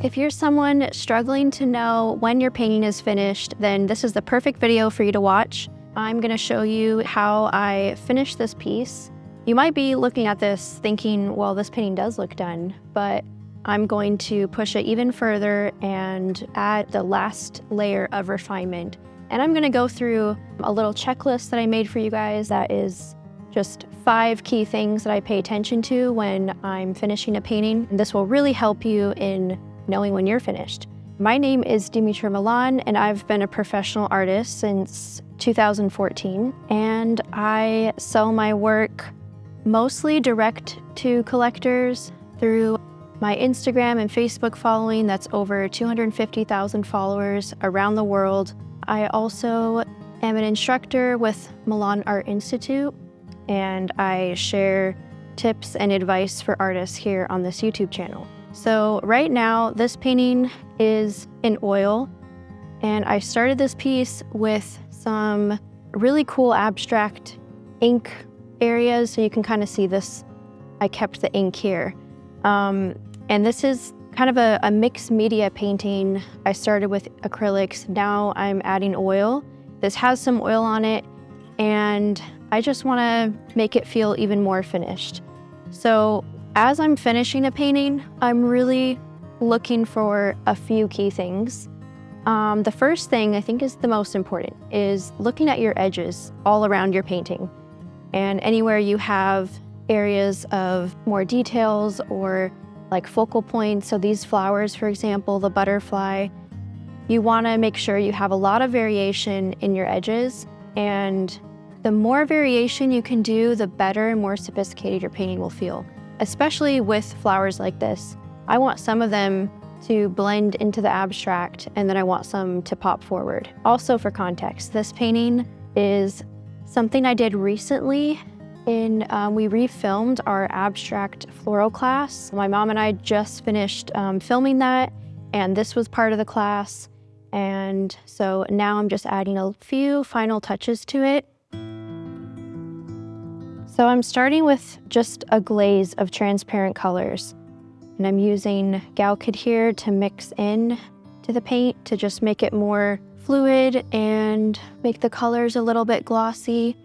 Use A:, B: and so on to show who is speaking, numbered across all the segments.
A: If you're someone struggling to know when your painting is finished, then this is the perfect video for you to watch. I'm gonna show you how I finished this piece. You might be looking at this thinking, well, this painting does look done, but I'm going to push it even further and add the last layer of refinement. And I'm gonna go through a little checklist that I made for you guys that is just 5 key things that I pay attention to when I'm finishing a painting. And this will really help you in knowing when you're finished. My name is Dimitra Milan, and I've been a professional artist since 2014. And I sell my work mostly direct to collectors through my Instagram and Facebook following that's over 250,000 followers around the world. I also am an instructor with Milan Art Institute, and I share tips and advice for artists here on this YouTube channel. So right now, this painting is in oil, and I started this piece with some really cool abstract ink areas, so you can kind of see this. I kept the ink here. And this is kind of a mixed media painting. I started with acrylics, now I'm adding oil. This has some oil on it, and I just want to make it feel even more finished. So as I'm finishing a painting, I'm really looking for a few key things. The first thing I think is the most important is looking at your edges all around your painting. And anywhere you have areas of more details or like focal points, so these flowers, for example, the butterfly, you want to make sure you have a lot of variation in your edges. And the more variation you can do, the better and more sophisticated your painting will feel. Especially with flowers like this. I want some of them to blend into the abstract, and then I want some to pop forward. Also for context, this painting is something I did recently we refilmed our abstract floral class. My mom and I just finished filming that, and this was part of the class. And so now I'm just adding a few final touches to it. So I'm starting with just a glaze of transparent colors, and I'm using Galkyd here to mix in to the paint to just make it more fluid and make the colors a little bit glossy.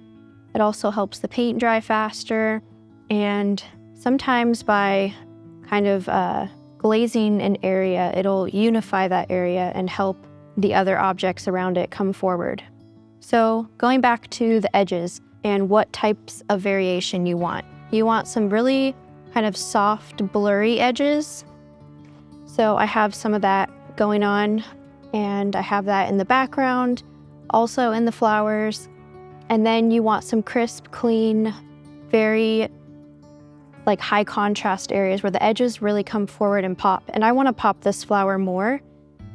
A: It also helps the paint dry faster, and sometimes by kind of glazing an area, it'll unify that area and help the other objects around it come forward. So going back to the edges, and what types of variation you want. You want some really kind of soft, blurry edges. So I have some of that going on, and I have that in the background, also in the flowers. And then you want some crisp, clean, very like high contrast areas where the edges really come forward and pop. And I want to pop this flower more.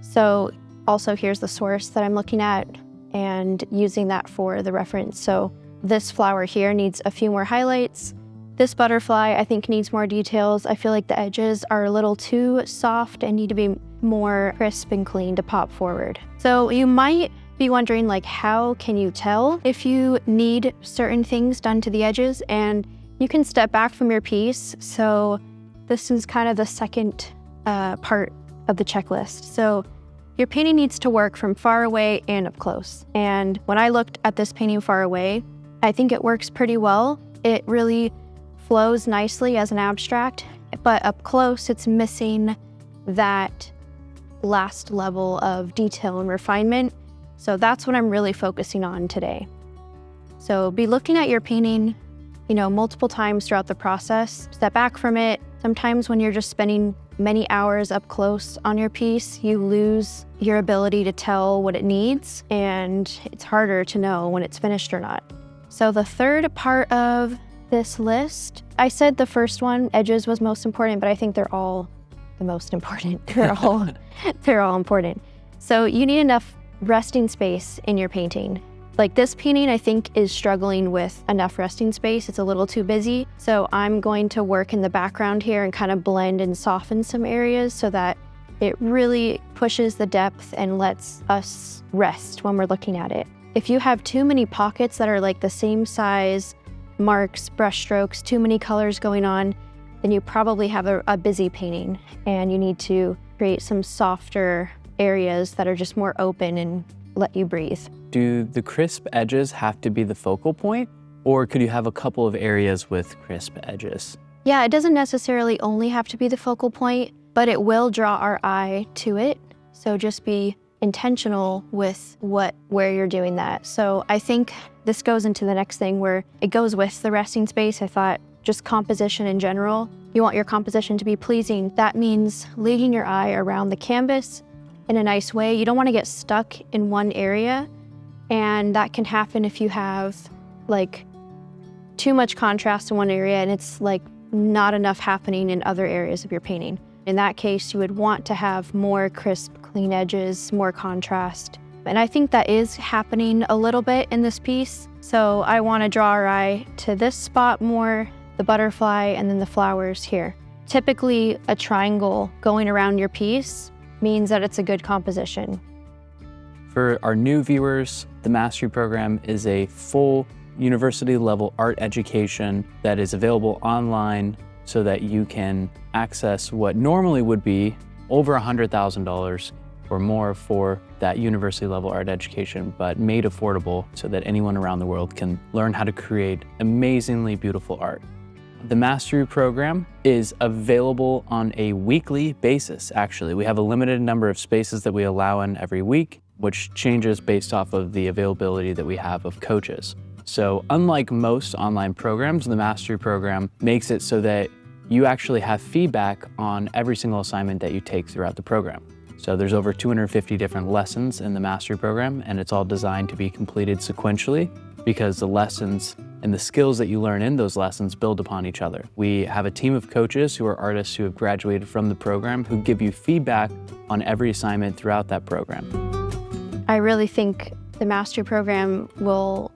A: So also here's the source that I'm looking at and using that for the reference. So this flower here needs a few more highlights. This butterfly, I think, needs more details. I feel like the edges are a little too soft and need to be more crisp and clean to pop forward. So you might be wondering, like, how can you tell if you need certain things done to the edges? And you can step back from your piece. So this is kind of the second part of the checklist. So your painting needs to work from far away and up close. And when I looked at this painting far away, I think it works pretty well. It really flows nicely as an abstract, but up close, it's missing that last level of detail and refinement. So that's what I'm really focusing on today. So be looking at your painting, multiple times throughout the process. Step back from it. Sometimes when you're just spending many hours up close on your piece, you lose your ability to tell what it needs, and it's harder to know when it's finished or not. So the third part of this list, I said the first one, edges, was most important, but I think they're all the most important. They're all important. So you need enough resting space in your painting. Like this painting, I think, is struggling with enough resting space. It's a little too busy. So I'm going to work in the background here and kind of blend and soften some areas so that it really pushes the depth and lets us rest when we're looking at it. If you have too many pockets that are like the same size, marks, brush strokes, too many colors going on, then you probably have a busy painting and you need to create some softer areas that are just more open and let you breathe.
B: Do the crisp edges have to be the focal point, or could you have a couple of areas with crisp edges?
A: Yeah, it doesn't necessarily only have to be the focal point, but it will draw our eye to it. So just be intentional with where you're doing that. So I think this goes into the next thing where it goes with the resting space. I thought just composition in general. You want your composition to be pleasing. That means leading your eye around the canvas in a nice way. You don't want to get stuck in one area, and that can happen if you have like too much contrast in one area and it's like not enough happening in other areas of your painting. In that case, you would want to have more crisp, clean edges, more contrast. And I think that is happening a little bit in this piece. So I want to draw our eye to this spot more, the butterfly, and then the flowers here. Typically, a triangle going around your piece means that it's a good composition.
B: For our new viewers, the Mastery Program is a full university-level art education that is available online so that you can access what normally would be over $100,000 or more for that university-level art education, but made affordable so that anyone around the world can learn how to create amazingly beautiful art. The Mastery Program is available on a weekly basis, actually. We have a limited number of spaces that we allow in every week, which changes based off of the availability that we have of coaches. So unlike most online programs, the Mastery Program makes it so that you actually have feedback on every single assignment that you take throughout the program. So there's over 250 different lessons in the Mastery Program, and it's all designed to be completed sequentially because the lessons and the skills that you learn in those lessons build upon each other. We have a team of coaches who are artists who have graduated from the program who give you feedback on every assignment throughout that program.
A: I really think the Mastery Program will,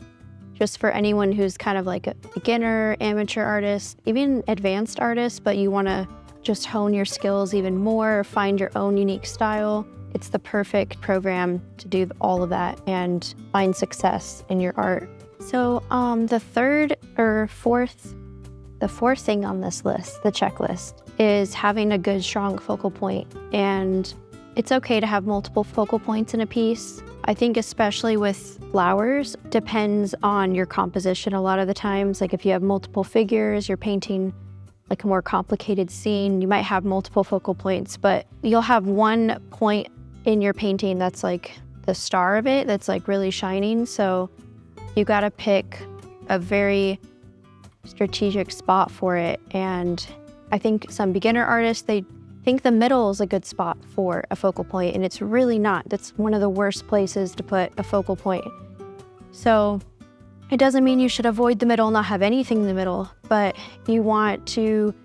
A: just for anyone who's kind of like a beginner, amateur artist, even advanced artist, but you want to just hone your skills even more, find your own unique style. It's the perfect program to do all of that and find success in your art. So the fourth thing on this list, the checklist, is having a good, strong focal point. And it's okay to have multiple focal points in a piece. I think especially with flowers, depends on your composition a lot of the times. Like if you have multiple figures, you're painting like a more complicated scene, you might have multiple focal points, but you'll have one point in your painting that's like the star of it, that's like really shining. So you gotta pick a very strategic spot for it. And I think some beginner artists, they think the middle is a good spot for a focal point, and it's really not. That's one of the worst places to put a focal point. So it doesn't mean you should avoid the middle and not have anything in the middle, but you want to,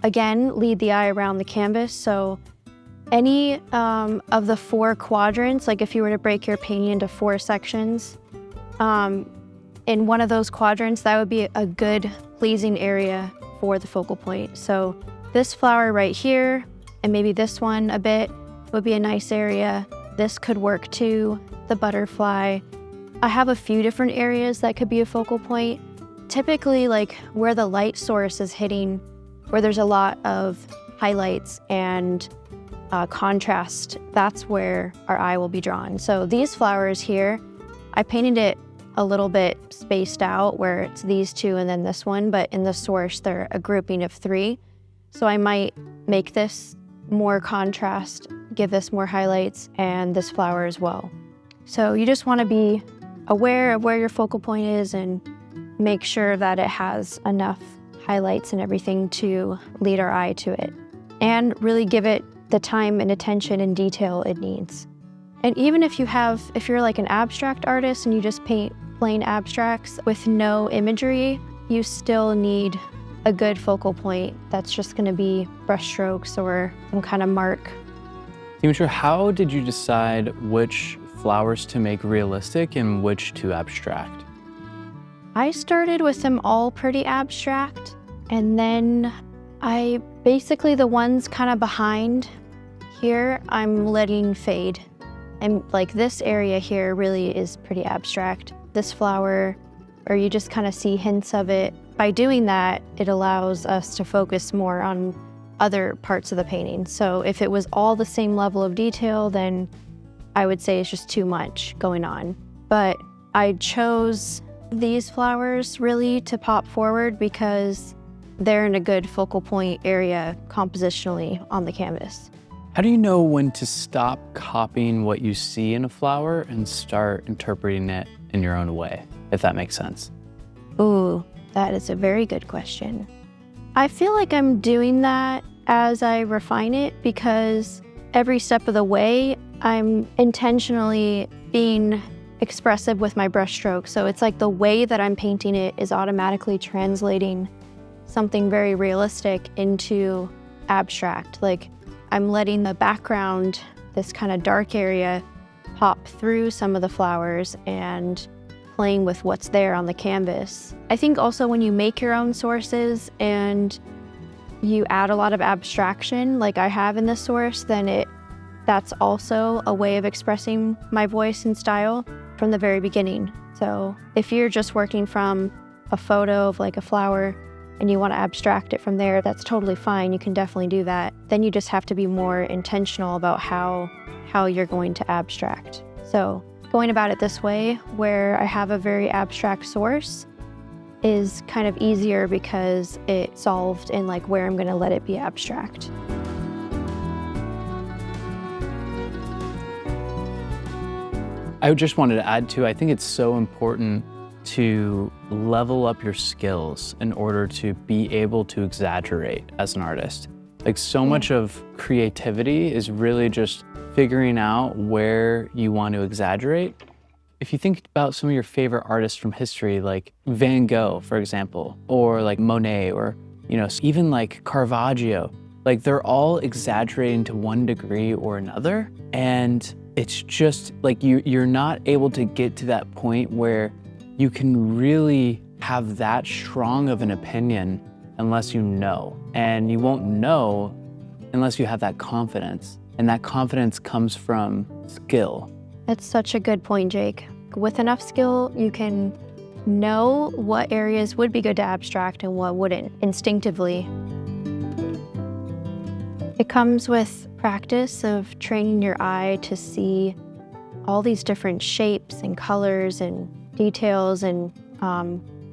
A: again, lead the eye around the canvas. So any of the 4 quadrants, like if you were to break your painting into 4 sections, in one of those quadrants, that would be a good, pleasing area for the focal point. So this flower right here, and maybe this one a bit, would be a nice area. This could work too, the butterfly. I have a few different areas that could be a focal point. Typically, like where the light source is hitting, where there's a lot of highlights and contrast, that's where our eye will be drawn. So these flowers here, I painted it a little bit spaced out where it's these 2 and then this one, but in the source, they're a grouping of 3. So I might make this more contrast, give this more highlights, and this flower as well. So you just want to be aware of where your focal point is and make sure that it has enough highlights and everything to lead our eye to it, and really give it the time and attention and detail it needs. And even if you're like an abstract artist and you just paint plain abstracts with no imagery, you still need a good focal point that's just going to be brush strokes or some kind of mark.
B: Dimitra, how did you decide which flowers to make realistic and which to abstract?
A: I started with them all pretty abstract, and then basically the ones kind of behind here, I'm letting fade. And like this area here really is pretty abstract. This flower, or you just kind of see hints of it, by doing that, it allows us to focus more on other parts of the painting. So if it was all the same level of detail, then I would say it's just too much going on. But I chose these flowers really to pop forward because they're in a good focal point area compositionally on the canvas.
B: How do you know when to stop copying what you see in a flower and start interpreting it in your own way, if that makes sense?
A: Ooh, that is a very good question. I feel like I'm doing that as I refine it because every step of the way, I'm intentionally being expressive with my brushstroke. So it's like the way that I'm painting it is automatically translating something very realistic into abstract. Like I'm letting the background, this kind of dark area, pop through some of the flowers and playing with what's there on the canvas. I think also when you make your own sources and you add a lot of abstraction like I have in this source, then that's also a way of expressing my voice and style from the very beginning. So if you're just working from a photo of like a flower and you want to abstract it from there, that's totally fine. You can definitely do that. Then you just have to be more intentional about how you're going to abstract. So going about it this way, where I have a very abstract source, is kind of easier because it's solved in like where I'm going to let it be abstract.
B: I just wanted to add too, I think it's so important to level up your skills in order to be able to exaggerate as an artist. Like so much of creativity is really just figuring out where you want to exaggerate. If you think about some of your favorite artists from history, like Van Gogh, for example, or like Monet, or even like Caravaggio, like they're all exaggerating to one degree or another. And it's just like you're not able to get to that point where you can really have that strong of an opinion unless you know. And you won't know unless you have that confidence. And that confidence comes from skill.
A: That's such a good point, Jake. With enough skill, you can know what areas would be good to abstract and what wouldn't, instinctively. It comes with practice of training your eye to see all these different shapes and colors and details and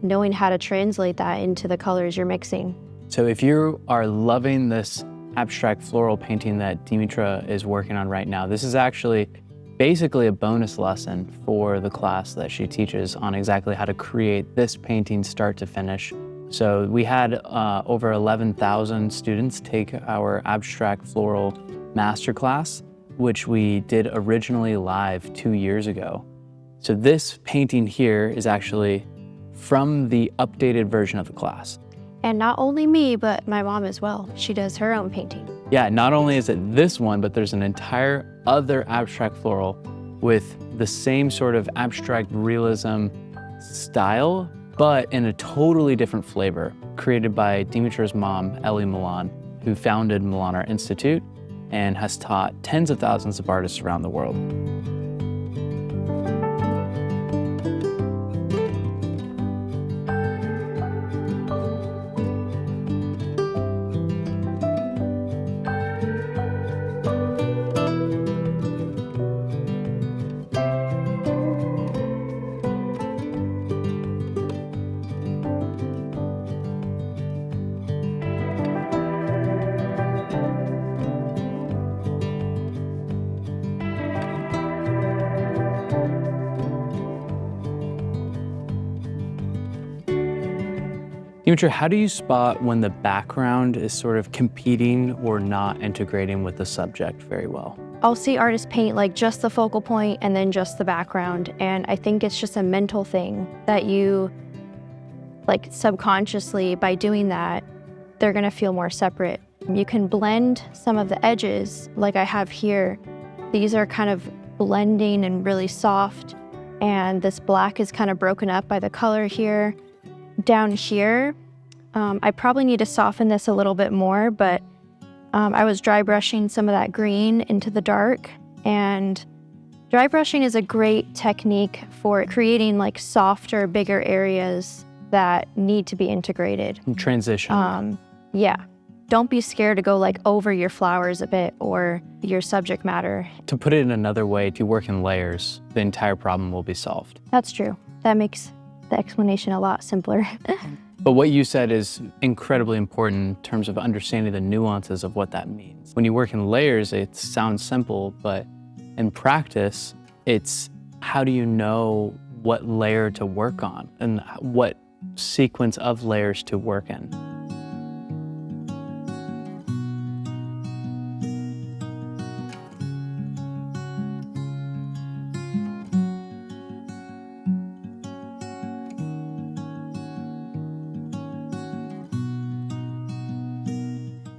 A: knowing how to translate that into the colors you're mixing.
B: So if you are loving this abstract floral painting that Dimitra is working on right now, this is actually basically a bonus lesson for the class that she teaches on exactly how to create this painting start to finish. So we had over 11,000 students take our abstract floral masterclass, which we did originally live 2 years ago. So this painting here is actually from the updated version of the class.
A: And not only me, but my mom as well. She does her own painting.
B: Yeah, not only is it this one, but there's an entire other abstract floral with the same sort of abstract realism style, but in a totally different flavor, created by Dimitra's mom, Milan, who founded Milan Art Institute and has taught tens of thousands of artists around the world. Dimitra, how do you spot when the background is sort of competing or not integrating with the subject very well?
A: I'll see artists paint like just the focal point and then just the background. And I think it's just a mental thing that you, like subconsciously, by doing that, they're gonna feel more separate. You can blend some of the edges like I have here. These are kind of blending and really soft. And this black is kind of broken up by the color here. Down here, I probably need to soften this a little bit more, but I was dry brushing some of that green into the dark, and dry brushing is a great technique for creating like softer, bigger areas that need to be integrated.
B: Transition.
A: Yeah. Don't be scared to go like over your flowers a bit or your subject matter.
B: To put it in another way, if you work in layers, the entire problem will be solved.
A: That's true. That makes the explanation a lot simpler.
B: But what you said is incredibly important in terms of understanding the nuances of what that means. When you work in layers, it sounds simple, but in practice, it's how do you know what layer to work on and what sequence of layers to work in.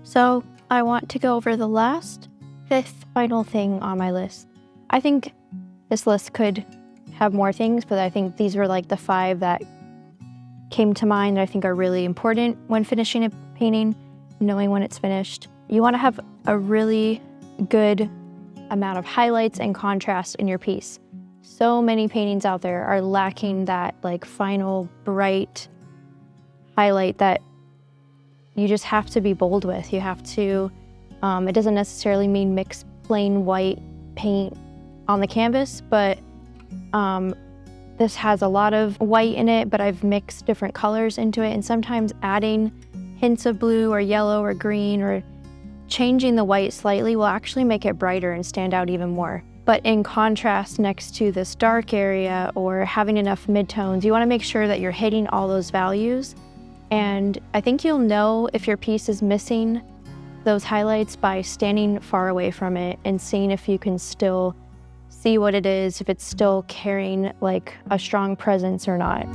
A: So I want to go over the last, fifth final thing on my list. I think this list could have more things, but I think these were like the 5 that came to mind that I think are really important when finishing a painting, knowing when it's finished. You want to have a really good amount of highlights and contrast in your piece. So many paintings out there are lacking that like final bright highlight that you just have to be bold with. You have to, it doesn't necessarily mean mix plain white paint on the canvas, but this has a lot of white in it, but I've mixed different colors into it, and sometimes adding hints of blue or yellow or green or changing the white slightly will actually make it brighter and stand out even more. But in contrast next to this dark area or having enough midtones, you want to make sure that you're hitting all those values. And I think you'll know if your piece is missing those highlights by standing far away from it and seeing if you can still see what it is, if it's still carrying like a strong presence or not.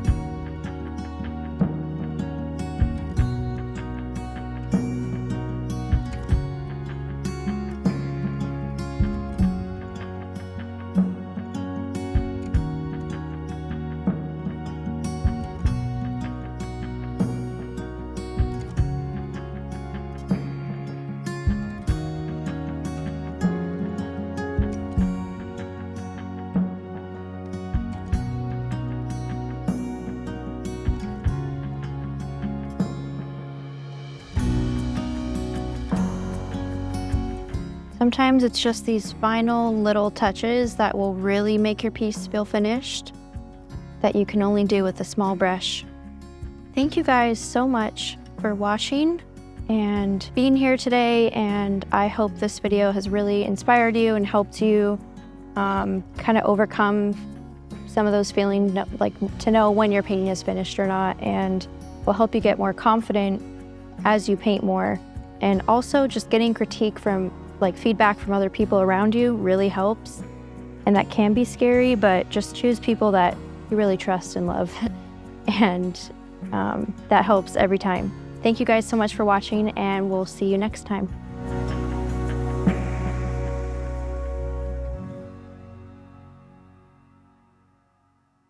A: Sometimes it's just these final little touches that will really make your piece feel finished that you can only do with a small brush. Thank you guys so much for watching and being here today, and I hope this video has really inspired you and helped you kind of overcome some of those feelings, like to know when your painting is finished or not, and will help you get more confident as you paint more. And also just getting critique from feedback from other people around you really helps, and that can be scary, but just choose people that you really trust and love and that helps every time. Thank you guys so much for watching, and we'll see you next time.